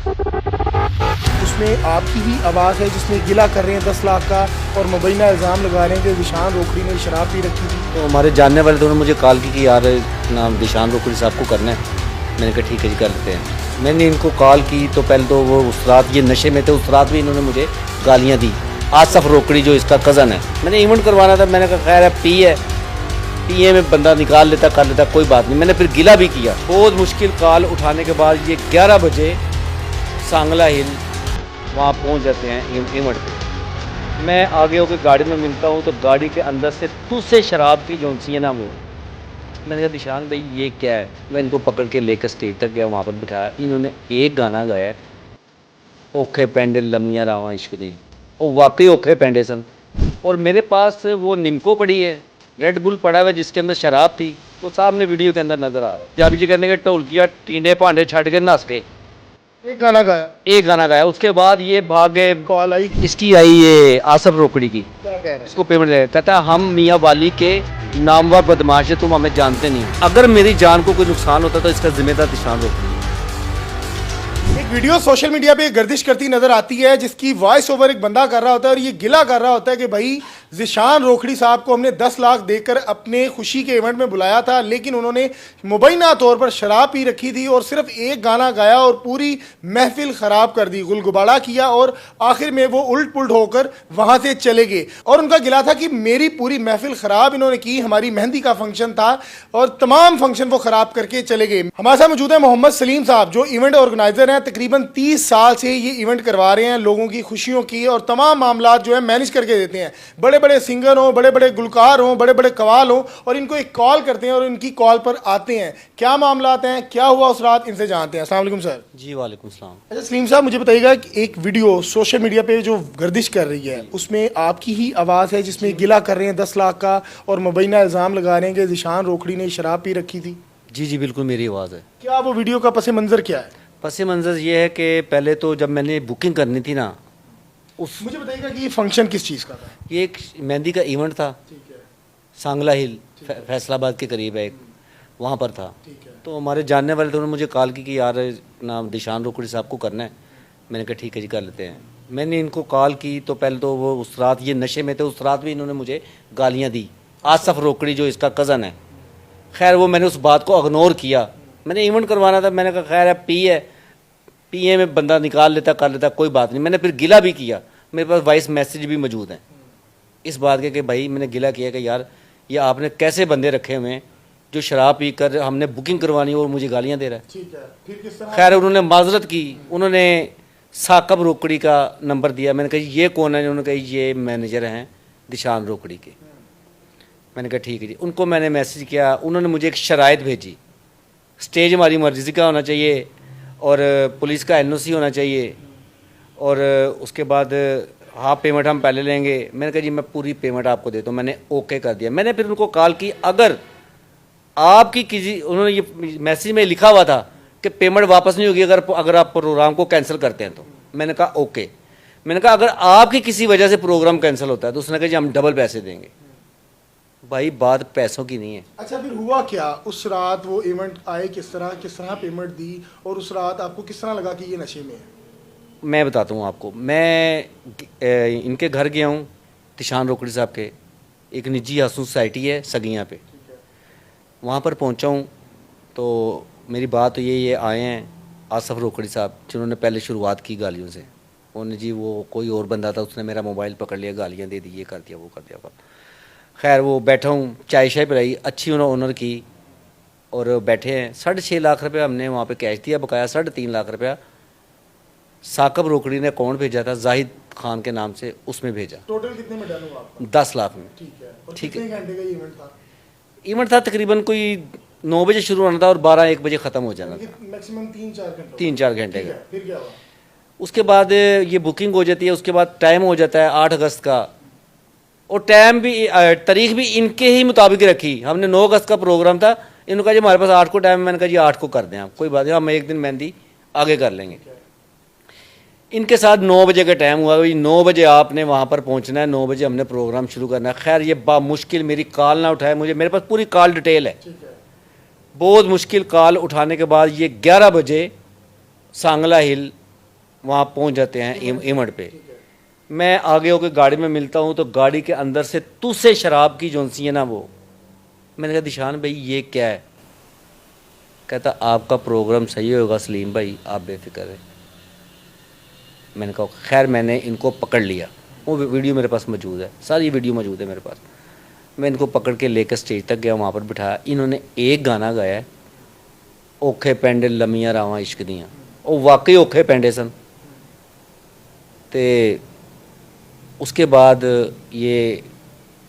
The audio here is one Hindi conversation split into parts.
उसमें आपकी ही आवाज़ है जिसमें गिला कर रहे हैं 10 लाख का और मुबैना इल्ज़ाम लगा रहे हैं कि दिशान रोकड़ी ने शराब पी रखी थी। तो हमारे जानने वाले दोनों मुझे कॉल की कि यार नाम दिशान रोकड़ी साहब को करना है। मैंने कहा ठीक है जी कर लेते हैं। मैंने इनको कॉल की तो पहले तो वो उस रात ये नशे में थे, उस रात भी इन्होंने मुझे गालियाँ दी। आसफ रोकड़ी जो इसका कज़न है, मैंने इवेंट करवाना था, मैंने कहा खैर है पीए में बंदा निकाल लेता कर लेता कोई बात नहीं। मैंने फिर गिला भी किया। बहुत मुश्किल कॉल उठाने के बाद ये 11 बजे सांगला हिल वहाँ पहुँच जाते हैं इवेंट पे। मैं आगे होकर गाड़ी में मिलता हूँ तो गाड़ी के अंदर से तुझसे शराब की जोंसी है ना वो। मैंने कहा दिशान भाई ये क्या है। मैं इनको पकड़ के लेकर स्टेज तक गया, वहाँ पर बिठाया। इन्होंने एक गाना गाया, औखे पेंडे लम्बियाँ रावां इश्क दी। और वाकई औखे पेंडे सन। और मेरे पास वो निम्को पड़ी है, रेड बुल पड़ा हुआ जिसके अंदर शराब थी, वो सामने वीडियो के अंदर नजर आ रहा है। जाबी जी करने के ढोलकिया टींडे भांडे छड़ के नस के एक गाना गाया। उसके बाद ये भाग गए। कॉल आई, इसकी आई ये आसफ रोकड़ी की, क्या कह रहे हैं? इसको पेमेंट दे। कहता हम मियाँ वाली के नामवर बदमाश है, तुम हमें जानते नहीं। अगर मेरी जान को कोई नुकसान होता तो इसका जिम्मेदार दिशान रोकड़ी। एक वीडियो सोशल मीडिया पे गर्दिश करती नजर आती है जिसकी वॉइस ओवर एक बंदा कर रहा होता है और ये गिला कर रहा होता है कि भाई ज़िशान रोकड़ी साहब को हमने 10 लाख देकर अपने खुशी के इवेंट में बुलाया था, लेकिन उन्होंने मुबैना तौर पर शराब पी रखी थी और सिर्फ एक गाना गाया और पूरी महफिल ख़राब कर दी, गुलगुबाड़ा किया और आखिर में वो उल्ट पुल्ट होकर वहाँ से चले गए। और उनका गिला था कि मेरी पूरी महफिल ख़राब इन्होंने की। हमारी मेहंदी का फंक्शन था और तमाम फंक्शन वो ख़राब करके चले गए। हमारे साथ मौजूद है मोहम्मद सलीम साहब जो इवेंट ऑर्गेनाइजर हैं। तकरीबन 30 साल से ये इवेंट करवा रहे हैं, लोगों की खुशियों की और तमाम मामला जो है मैनेज करके देते हैं। बड़े बड़े सिंगर हों, बड़े बड़े गुलकार हों, बड़े बड़े कवाल हों और इनको एक कॉल करते हैं और इनकी कॉल पर आते हैं। क्या मामला आते हैं, क्या हुआ उस रात, इनसे जानते हैं। अस्सलाम वालेकुम सर। जी वालेकुम सलाम। अच्छा सलीम साहब, मुझे बताइएगा कि एक वीडियो सोशल मीडिया पे जो गर्दिश कर रही है उसमें आपकी ही आवाज़ है जिसमें गिला कर रहे हैं 10 लाख का और मुबैना इल्ज़ाम लगा रहे हैं कि ज़िशान रोकड़ी ने शराब पी रखी थी। जी बिल्कुल मेरी आवाज़ है। क्या वो वीडियो का पस मंज़र क्या है? पस मंज़र ये है कि पहले तो जब मैंने बुकिंग करनी थी ना, मुझे बताइएगा कि ये फंक्शन किस चीज़ का था? ये एक मेहंदी का इवेंट था। ठीक है। सांगला हिल फैसलाबाद के करीब है एक, वहाँ पर था। ठीक है। तो हमारे जानने वाले थे, उन्होंने मुझे कॉल की कि यार नाम दिशान रोकड़ी साहब को करना है। मैंने कहा ठीक है जी कर लेते हैं। मैंने इनको कॉल की तो पहले तो वो उस रात ये नशे में थे, उस रात भी इन्होंने मुझे गालियाँ दी। आसफ रोकड़ी जो इसका कज़न है, खैर वो मैंने उस बात को इग्नोर किया। मैंने इवेंट करवाना था, मैंने कहा खैर है पीए में बंदा निकाल लेता कर लेता कोई बात नहीं। मैंने फिर गिला भी किया, मेरे पास वॉइस मैसेज भी मौजूद हैं इस बात के कि भाई मैंने गिला किया कि यार ये आपने कैसे बंदे रखे हुए हैं जो शराब पी कर हमने बुकिंग करवानी और मुझे गालियाँ दे रहा है। ठीक है। फिर किस तरह? खैर उन्होंने माजरत की, उन्होंने साकब रोकड़ी का नंबर दिया। मैंने कहा ये कौन है? उन्होंने कहा ये मैनेजर हैं दिशान रोकड़ी के। मैंने कहा ठीक है जी। उनको मैंने मैसेज किया, उन्होंने मुझे एक शराइत भेजी, स्टेज हमारी मर्जी का होना चाहिए और पुलिस का NOC होना चाहिए और उसके बाद हाफ पेमेंट हम पहले लेंगे। मैंने कहा जी मैं पूरी पेमेंट आपको देता हूँ। मैंने ओके कर दिया। मैंने फिर उनको कॉल की, अगर आपकी किसी, उन्होंने ये मैसेज में लिखा हुआ था कि पेमेंट वापस नहीं होगी अगर आप प्रोग्राम को कैंसिल करते हैं तो। मैंने कहा ओके। मैंने कहा अगर आपकी किसी वजह से प्रोग्राम कैंसिल होता है तो उसने कहा जी हम डबल पैसे देंगे। भाई बात पैसों की नहीं है। अच्छा फिर हुआ क्या उस रात? वो इवेंट आए किस तरह पेमेंट दी और उस रात आपको किस तरह लगा कि ये नशे में है? मैं बताता हूँ आपको। मैं इनके घर गया हूँ, दिशान रोकड़ी साहब के, एक निजी हाउसिंग सोसाइटी है सगियाँ पे। वहाँ पर पहुँचा हूँ तो मेरी बात तो ये आए हैं आसफ रोकड़ी साहब जिन्होंने पहले शुरुआत की गालियों से। उन्होंने जी वो कोई और बंदा था, उसने मेरा मोबाइल पकड़ लिया, गालियाँ दे दी, ये कर दिया वो कर दिया। खैर वो बैठा हूँ, चाय शाय पिलाई, अच्छी उन्होंने ऑनर की और बैठे हैं। 6.5 लाख रुपये हमने वहाँ पे कैश दिया, बकाया 3.5 लाख रुपया साकब रोकड़ी ने अकाउंट भेजा था जाहिद खान के नाम से, उसमें भेजा। टोटल कितने में डन हुआ आपका? 10 लाख में। ठीक है। और ठीक कितने घंटे का इवेंट था? इवेंट था तकरीबन कोई 9 बजे शुरू होना था और 12-1 बजे ख़त्म हो जाना था। मैक्सिमम 3-4 घंटे। 3-4 घंटे का। फिर क्या हुआ? उसके बाद ये बुकिंग हो जाती है, उसके बाद टाइम हो जाता है 8 अगस्त का और टाइम भी तारीख भी इनके ही मुताबिक रखी। हमने 9 अगस्त का प्रोग्राम था, इन्होंने कहा जी हमारे पास 8 को टाइम है। मैंने कहा जी 8 को कर दें आप, कोई बात नहीं, हम एक दिन मेहंदी आगे कर लेंगे। इनके साथ 9 बजे का टाइम हुआ, भाई 9 बजे आपने वहाँ पर पहुँचना है, 9 बजे हमने प्रोग्राम शुरू करना है। खैर ये मुश्किल मेरी कॉल ना उठाए, मेरे पास पूरी कॉल डिटेल है। बहुत मुश्किल कॉल उठाने के बाद ये 11 बजे सांगला हिल वहाँ पहुँच जाते हैं इवेंट पे। मैं आगे होकर गाड़ी में मिलता हूँ तो गाड़ी के अंदर से तुझसे शराब की जोंसी है ना वो। मैंने कहा दिशान भाई ये क्या है? कहता आपका प्रोग्राम सही होगा सलीम भाई, आप बेफिक्र है। मैंने कहा खैर, मैंने इनको पकड़ लिया। वो वीडियो मेरे पास मौजूद है, सारी वीडियो मौजूद है मेरे पास। मैं इनको पकड़ के लेकर स्टेज तक गया, वहाँ पर बिठाया। इन्होंने एक गाना गाया है, औखे पेंडे लमियाँ रावां इश्क दियाँ। वो वाकई औखे पेंडे सन। ते उसके बाद ये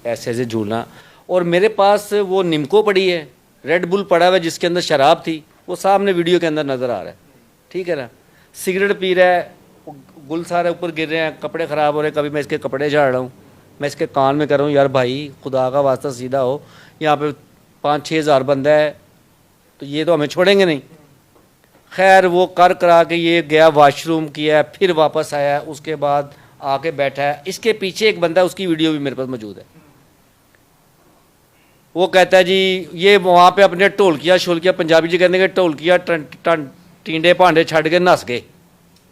ऐसे ऐसे झूलना, और मेरे पास वो निमको पड़ी है, रेड बुल पड़ा हुआ है जिसके अंदर शराब थी, वो सामने वीडियो के अंदर नज़र आ रहा है, ठीक है ना। सिगरेट पी रहा है, गुल सारे ऊपर गिर रहे हैं, कपड़े ख़राब हो रहे हैं। कभी मैं इसके कपड़े झाड़ रहा हूँ, मैं इसके कान में कर रहा हूँ यार भाई खुदा का वास्ता सीधा हो, यहाँ पे 5-6 हज़ार बंदा है तो ये तो हमें छोड़ेंगे नहीं। खैर वो कर करा के ये गया, वॉशरूम किया, फिर वापस आया, उसके बाद आके बैठा है। इसके पीछे एक बंदा है, उसकी वीडियो भी मेरे पास मौजूद है। वो कहता है जी ये वहाँ पे अपने ढोलकिया शोलकिया, पंजाबी जी कहते हैं ढोलकिया टींडे भांडे छड़ के नस गए।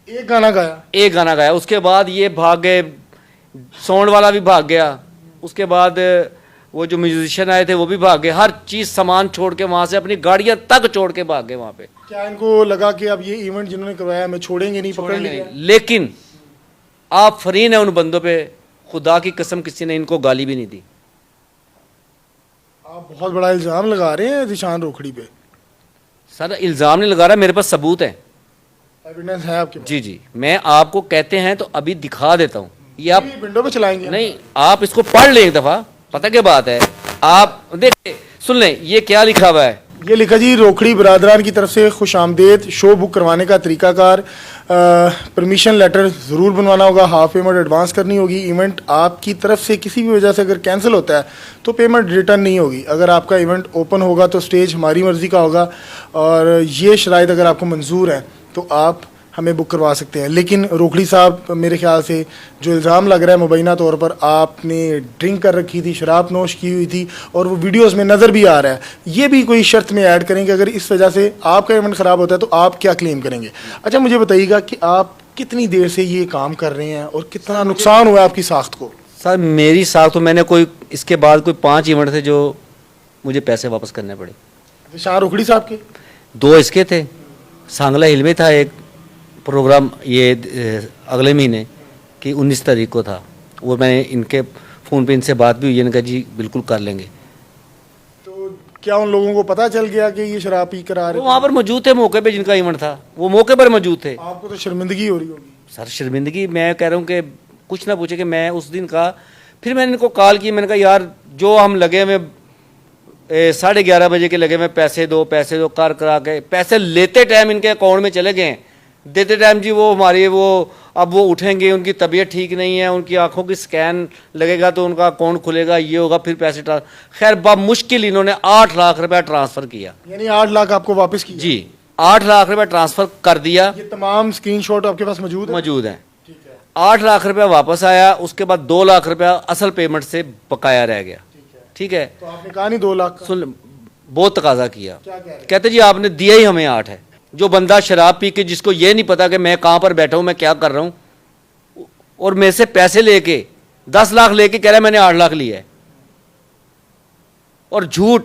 एक गाना गाया, एक गाना गाया, उसके बाद ये भाग गए, साउंड वाला भी भाग गया, उसके बाद वो जो म्यूजिशियन आए थे वो भी भाग गए। हर चीज़ सामान छोड़ के वहाँ से, अपनी गाड़ियाँ तक छोड़ के भाग गए वहाँ पे। क्या इनको लगा कि अब ये इवेंट जिन्होंने करवाया हमें छोड़ेंगे नहीं, पकड़ लेंगे? लेकिन आप फरीन है उन बंदों पे, खुदा की कसम किसी ने इनको गाली भी नहीं दी। आप बहुत बड़ा इल्ज़ाम लगा रहे हैं दिशान रोखड़ी पे। सर इल्ज़ाम नहीं लगा रहा, मेरे पास सबूत है, एविडेंस है आपके पास? जी जी। मैं आपको कहते हैं तो अभी दिखा देता हूँ, ये आप विंडो पे चलाएंगे? नहीं, आप इसको पढ़ लें एक दफ़ा, पता क्या बात है। आप देख सुन लें ये क्या लिखा हुआ है। ये लिखा जी, रोखड़ी बरादरान की तरफ से खुश आमदेद। शो बुक करवाने का तरीकाकार, परमिशन लेटर ज़रूर बनवाना होगा, हाफ पेमेंट एडवांस करनी होगी। इवेंट आपकी तरफ से किसी भी वजह से अगर कैंसिल होता है तो पेमेंट रिटर्न नहीं होगी। अगर आपका इवेंट ओपन होगा तो स्टेज हमारी मर्ज़ी का होगा, और ये शराइत अगर आपको मंजूर है तो आप हमें बुक करवा सकते हैं। लेकिन रोखड़ी साहब, मेरे ख्याल से जो इल्ज़ाम लग रहा है मुबैना तौर पर, आपने ड्रिंक कर रखी थी, शराब नोश की हुई थी, और वो वीडियोस में नज़र भी आ रहा है। ये भी कोई शर्त में ऐड करेंगे, अगर इस वजह से आपका इवेंट ख़राब होता है तो आप क्या क्लेम करेंगे? अच्छा मुझे बताइएगा कि आप कितनी देर से ये काम कर रहे हैं और कितना नुकसान हुआ है आपकी साख्त को? सर मेरी साख तो, मैंने कोई इसके बाद कोई 5 इवेंट थे जो मुझे पैसे वापस करने पड़े। शाह रोखड़ी साहब के 2 इसके थे, सांगला हिल में था एक प्रोग्राम, ये अगले महीने की 19 तारीख को था। वो मैंने इनके फ़ोन पे इनसे बात भी हुई, इन्होंने कहा जी बिल्कुल कर लेंगे। तो क्या उन लोगों को पता चल गया कि ये शराब पी कर आ रहे वो वहाँ पर मौजूद थे, मौके पे जिनका इवेंट था वो मौके पर मौजूद थे। आपको तो शर्मिंदगी हो रही होगी। सर शर्मिंदगी, मैं कह रहा हूँ कि कुछ ना पूछे कि मैं उस दिन का, फिर मैंने इनको कॉल की, मैंने कहा यार जो हम लगे हुए 11:30 बजे के लगे हुए, पैसे दो कर करा के, पैसे लेते टाइम इनके अकाउंट में चले गए, देते टाइम जी वो हमारी वो अब वो उठेंगे, उनकी तबीयत ठीक नहीं है, उनकी आंखों की स्कैन लगेगा तो उनका अकाउंट खुलेगा, ये होगा, फिर पैसे खैर मुश्किल इन्होंने 8 लाख रुपया ट्रांसफ़र किया। यानी 8 लाख आपको वापस किया? जी 8 लाख रुपया ट्रांसफ़र कर दिया। ये तमाम स्क्रीनशॉट आपके पास मौजूद हैं? 8 लाख रुपया वापस आया, उसके बाद 2 लाख रुपया असल पेमेंट से बकाया रह गया। ठीक है, तो आपने कहा नहीं 2 लाख? सुन, बहुत तकाजा किया, क्या कह रहे हैं? कहते जी आपने दिया ही हमें 8 है। जो बंदा शराब पी के, जिसको ये नहीं पता कि मैं कहाँ पर बैठा हूँ, मैं क्या कर रहा हूँ, और मेरे से पैसे लेके 10 लाख लेके कह रहा है मैंने 8 लाख लिया है, और झूठ।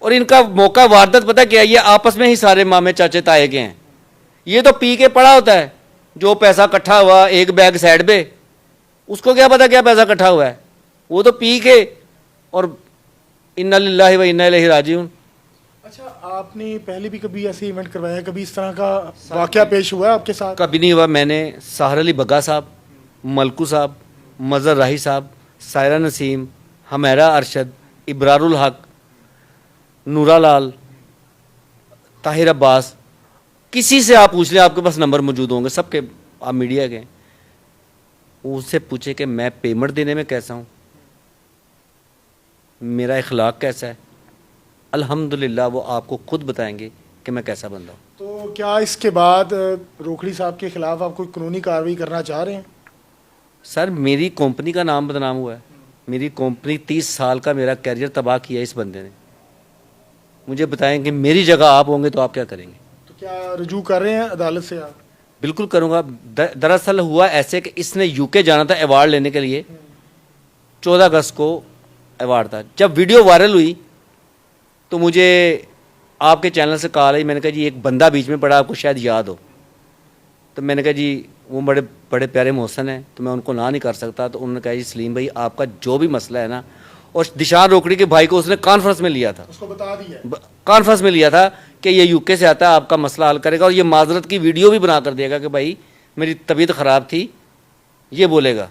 और इनका मौका वारदात पता क्या है, ये आपस में ही सारे मामे चाचे ताए के हैं। ये तो पी के पड़ा होता है, जो पैसा इकट्ठा हुआ एक बैग साइड पे, उसको क्या पता क्या पैसा इकट्ठा हुआ है, वो तो पी के, और इन्ना लिल्लाहि व इन्ना इलैहि राजिऊन। अच्छा, आपने पहले भी कभी ऐसे इवेंट करवाया, कभी इस तरह का वाकया पेश हुआ है आपके साथ? कभी नहीं हुआ। मैंने सहर अली बग्गा साहब, मलकू साहब, मज़र राही साहब, सायरा नसीम, हमेरा अरशद, इब्रारुल हक, नूरा लाल, ताहिर अब्बास, किसी से आप पूछ लें, आपके पास नंबर मौजूद होंगे सबके, आप मीडिया के, उससे पूछे कि मैं पेमेंट देने में कैसा हूँ, मेरा इखलाक कैसा है, अल्हम्दुलिल्लाह वो आपको खुद बताएंगे कि मैं कैसा बंदा हूँ। तो क्या इसके बाद रोखड़ी साहब के खिलाफ आप कोई कानूनी कार्रवाई करना चाह रहे हैं? सर मेरी कंपनी का नाम बदनाम हुआ है, मेरी कंपनी 30 साल का मेरा कैरियर तबाह किया इस बंदे ने। मुझे बताएं कि मेरी जगह आप होंगे तो आप क्या करेंगे? तो क्या रुजू कर रहे हैं अदालत से आप? बिल्कुल करूँगा। दरअसल हुआ ऐसे कि इसने यूके जाना था अवार्ड लेने के लिए, 14 अगस्त को अवार्ड था। जब वीडियो वायरल हुई तो मुझे आपके चैनल से कॉल आई, मैंने कहा जी एक बंदा बीच में पड़ा, आपको शायद याद हो। तो मैंने कहा जी वो बड़े बड़े प्यारे मोहसन हैं, तो मैं उनको ना नहीं कर सकता। तो उन्होंने कहा जी सलीम भाई आपका जो भी मसला है ना, और दिशान रोकड़ी के भाई को उसने कॉन्फ्रेंस में लिया था, उसको बता दिया, कॉन्फ्रेंस में लिया था कि ये यूके से आता है, आपका मसला हल करेगा, और ये माजरत की वीडियो भी बना कर देगा कि भाई मेरी तबीयत ख़राब थी, ये बोलेगा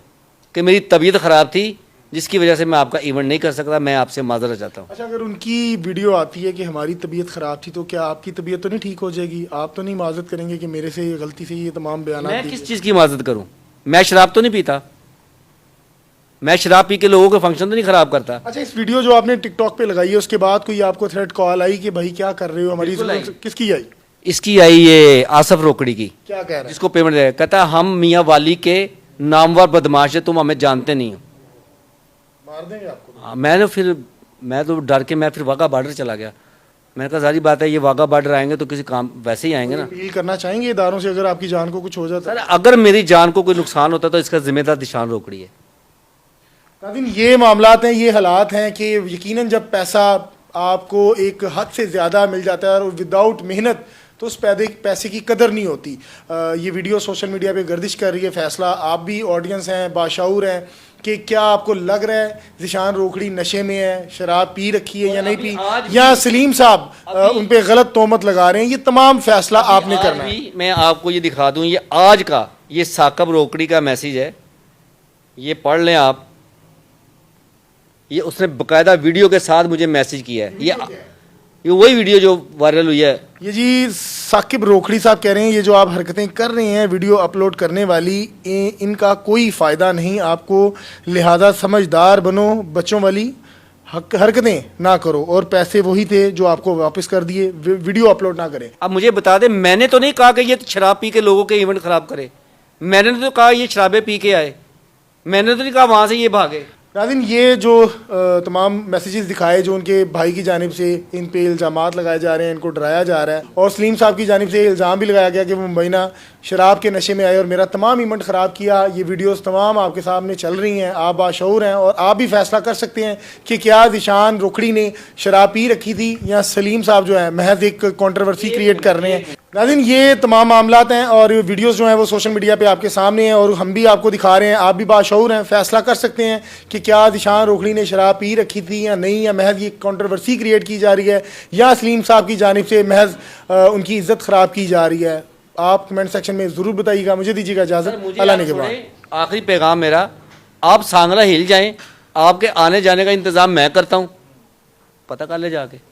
कि मेरी तबीयत ख़राब थी जिसकी वजह से मैं आपका इवेंट नहीं कर सकता, मैं आपसे माजरत चाहता हूँ। अच्छा, अगर उनकी वीडियो आती है कि हमारी तबीयत ख़राब थी, तो क्या आपकी तबीयत तो नहीं ठीक हो जाएगी? आप तो नहीं माजरत करेंगे कि मेरे से ये गलती से ये तमाम बयान? मैं किस चीज़ की माजरत करूँ? मैं शराब तो नहीं पीता, मैं शराब पी के लोगों के फंक्शन तो नहीं ख़राब करता। अच्छा, इस वीडियो जो आपने टिकटॉक पे लगाई है उसके बाद कोई आपको थ्रेट कॉल आई कि भाई क्या कर रहे हो हमारी? किसकी आई? इसकी आई ये आसफ रोकड़ी की। क्या कह रहा है? जिसको पेमेंट दे, कहता है हम मियाँ वाली के नामवर बदमाश है, तुम हमें जानते नहीं हो, मार देंगे आपको। मैं तो डर के मैं फिर वाघा बॉर्डर चला गया। मैंने कहा सारी बात है, ये वाघा बॉर्डर आएंगे तो किसी काम वैसे ही आएंगे ना। अपील करना चाहेंगे इदारों से अगर आपकी जान को कुछ हो जाता है? सर अगर मेरी जान को कोई नुकसान होता तो इसका जिम्मेदार दिशान रोकड़ी है। नाज़रीन, ये मामलात हैं, ये हालात हैं कि यकीनन जब पैसा आपको एक हद से ज़्यादा मिल जाता है और विदाउट मेहनत, तो उस पैसे की कदर नहीं होती। ये वीडियो सोशल मीडिया पे गर्दिश कर रही है। फैसला आप भी ऑडियंस हैं, बाशऊर हैं, कि क्या आपको लग रहा है ज़िशान रोकड़ी नशे में है, शराब पी रखी है या नहीं पी, या सलीम साहब उन पे गलत तोहमत लगा रहे हैं? ये तमाम फैसला आपने करना है। मैं आपको ये दिखा दूं, ये आज का ये साकब रोकड़ी का मैसेज है, ये पढ़ लें आप। ये उसने बकायदा वीडियो के साथ मुझे मैसेज किया है। ये वही वीडियो जो वायरल हुई है। ये जी साकिब रोकड़ी साहब कह रहे हैं ये जो आप हरकतें कर रहे हैं वीडियो अपलोड करने वाली, इनका कोई फ़ायदा नहीं आपको, लिहाजा समझदार बनो, बच्चों वाली हरकतें ना करो, और पैसे वही थे जो आपको वापस कर दिए, वीडियो अपलोड ना करें। अब मुझे बता दें, मैंने तो नहीं कहा कि ये शराब पी के लोगों के इवेंट ख़राब करे, मैंने तो कहा ये शराबें पी के आए, मैंने तो नहीं कहा वहाँ से ये भागे। नाज़रीन, ये जो तमाम मैसेजेस दिखाए जो उनके भाई की जानिब से इन पे इल्ज़ामात लगाए जा रहे हैं, इनको डराया जा रहा है, और सलीम साहब की जानिब से इल्ज़ाम भी लगाया गया कि वो मुबैना शराब के नशे में आए और मेरा तमाम इवेंट ख़राब किया। ये वीडियोस तमाम आपके सामने चल रही हैं, आप बाशऊर हैं और आप भी फैसला कर सकते हैं कि क्या ज़िशान रोकड़ी ने शराब पी रखी थी या सलीम साहब जो है महज एक कंट्रोवर्सी क्रिएट कर रहे हैं। नाज़रीन, ये तमाम मामलात हैं और वीडियोस जो हैं वो सोशल मीडिया पे आपके सामने हैं और हम भी आपको दिखा रहे हैं। आप भी बाशऊर हैं, फैसला कर सकते हैं कि क्या ज़िशान रोकड़ी ने शराब पी रखी थी या नहीं, या महज ये कंट्रोवर्सी क्रिएट की जा रही है, या सलीम साहब की जानिब से महज उनकी इज्जत ख़राब की जा रही है। आप कमेंट सेक्शन में ज़रूर बताइएगा। मुझे दीजिएगा इजाज़त, अल्लाह ने के बाद। आखिरी पैगाम मेरा, आप सांगला हिल जाएं, आपके आने जाने का इंतज़ाम मैं करता हूँ, पता कर ले जाके।